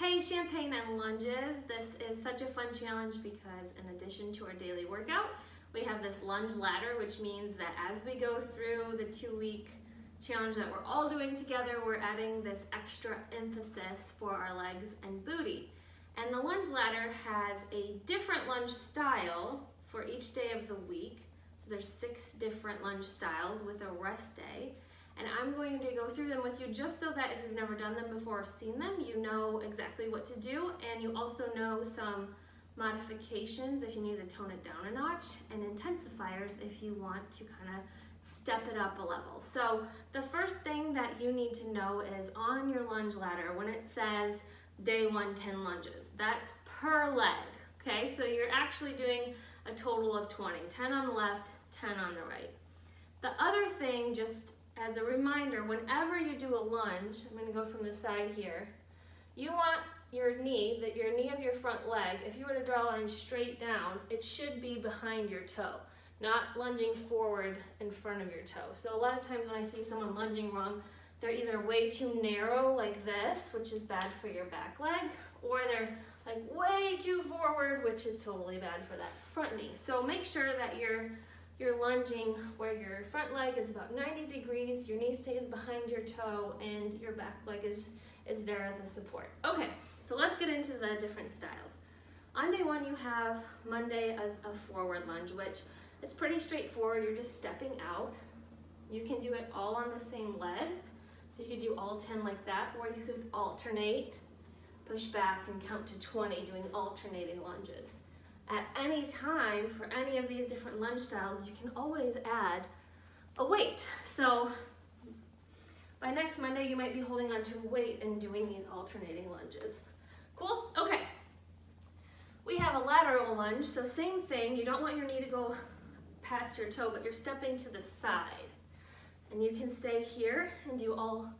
Hey Champagne and Lunges, this is such a fun challenge because in addition to our daily workout, we have this lunge ladder, which means that as we go through the 2-week challenge that we're all doing together, we're adding this extra emphasis for our legs and booty. And the lunge ladder has a different lunge style for each day of the week. So there's 6 different lunge styles with a rest day. And I'm going to go through them with you just so that if you've never done them before or seen them, you know exactly what to do, and you also know some modifications if you need to tone it down a notch, and intensifiers if you want to kind of step it up a level. So the first thing that you need to know is on your lunge ladder, when it says day 1, 10 lunges, that's per leg, okay? So you're actually doing a total of 20, 10 on the left, 10 on the right. The other thing, just as a reminder, whenever you do a lunge, I'm going to go from the side here, you want your knee of your front leg, if you were to draw a line straight down, it should be behind your toe, not lunging forward in front of your toe. So a lot of times when I see someone lunging wrong, they're either way too narrow like this, which is bad for your back leg, or they're like way too forward, which is totally bad for that front knee. So make sure that you're lunging where your front leg is about 90 degrees, your knee stays behind your toe, and your back leg is there as a support. Okay, so let's get into the different styles. On day 1, you have Monday as a forward lunge, which is pretty straightforward. You're just stepping out. You can do it all on the same leg. So you could do all 10 like that, or you could alternate, push back and count to 20 doing alternating lunges. At any time, for any of these different lunge styles, you can always add a weight. So by next Monday, you might be holding onto a weight and doing these alternating lunges. Cool? Okay. We have a lateral lunge, so same thing. You don't want your knee to go past your toe, but you're stepping to the side. And you can stay here and do all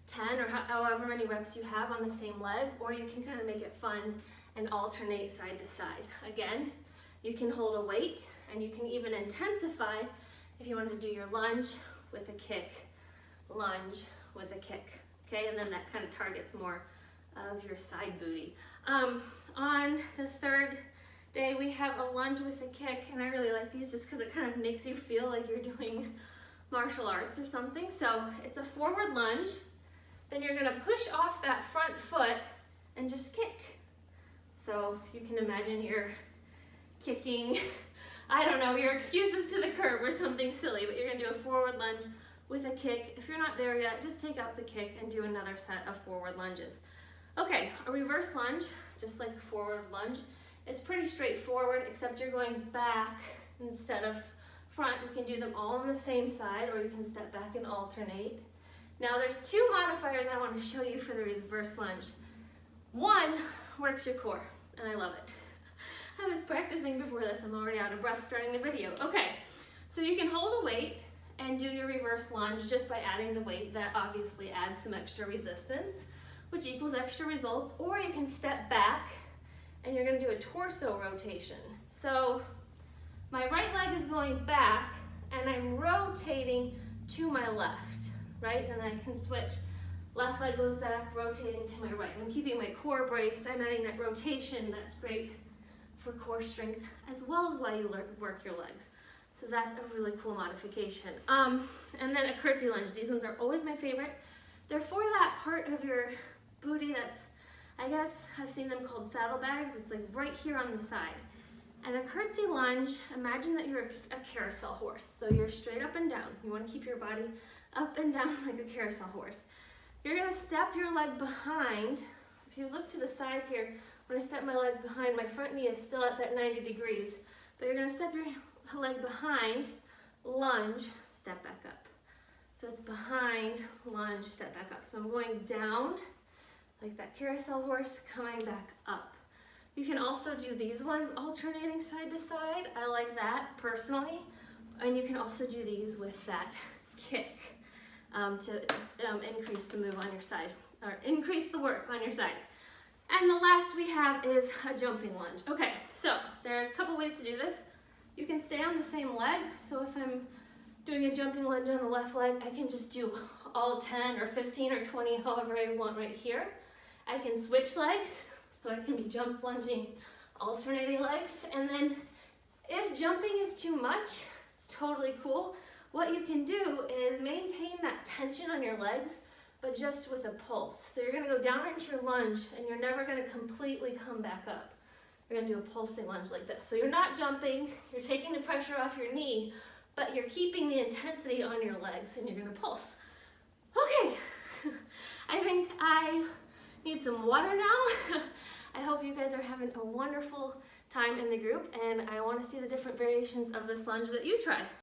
10 or however many reps you have on the same leg, or you can kind of make it fun and alternate side to side. Again, you can hold a weight, and you can even intensify if you want to do your lunge with a kick, lunge with a kick, okay? And then that kind of targets more of your side booty. On the 3rd day, we have a lunge with a kick, and I really like these just because it kind of makes you feel like you're doing martial arts or something. So it's a forward lunge, then you're gonna push off that front foot and just kick. So you can imagine you're kicking, I don't know, your excuses to the curb or something silly, but you're gonna do a forward lunge with a kick. If you're not there yet, just take out the kick and do another set of forward lunges. Okay, a reverse lunge, just like a forward lunge, is pretty straightforward, except you're going back instead of front. You can do them all on the same side, or you can step back and alternate. Now there's 2 modifiers I want to show you for the reverse lunge. One works your core, and I love it. I was practicing before this. I'm already out of breath starting the video. Okay, so you can hold a weight and do your reverse lunge just by adding the weight. That obviously adds some extra resistance, which equals extra results, or you can step back and you're going to do a torso rotation. So my right leg is going back and I'm rotating to my left, right? And I can switch. Left leg goes back, rotating to my right. I'm keeping my core braced. I'm adding that rotation. That's great for core strength as well as while you work your legs. So that's a really cool modification. And then a curtsy lunge. These ones are always my favorite. They're for that part of your booty that's, I guess I've seen them called saddlebags. It's like right here on the side. And a curtsy lunge, imagine that you're a carousel horse. So you're straight up and down. You want to keep your body up and down like a carousel horse. You're going to step your leg behind. If you look to the side here, when I step my leg behind, my front knee is still at that 90 degrees. But you're going to step your leg behind, lunge, step back up. So it's behind, lunge, step back up. So I'm going down like that carousel horse, coming back up. You can also do these ones alternating side to side. I like that personally. And you can also do these with that kick to increase the move on your side, or increase the work on your sides. And the last we have is a jumping lunge. Okay, so there's a couple ways to do this. You can stay on the same leg. So if I'm doing a jumping lunge on the left leg, I can just do all 10 or 15 or 20, however I want right here. I can switch legs, so I can be jump lunging, alternating legs, and then if jumping is too much, it's totally cool. What you can do is maintain that tension on your legs, but just with a pulse. So you're gonna go down into your lunge and you're never gonna completely come back up. You're gonna do a pulsing lunge like this. So you're not jumping, you're taking the pressure off your knee, but you're keeping the intensity on your legs and you're gonna pulse. Okay, I think I need some water now. I hope you guys are having a wonderful time in the group, and I wanna see the different variations of this lunge that you try.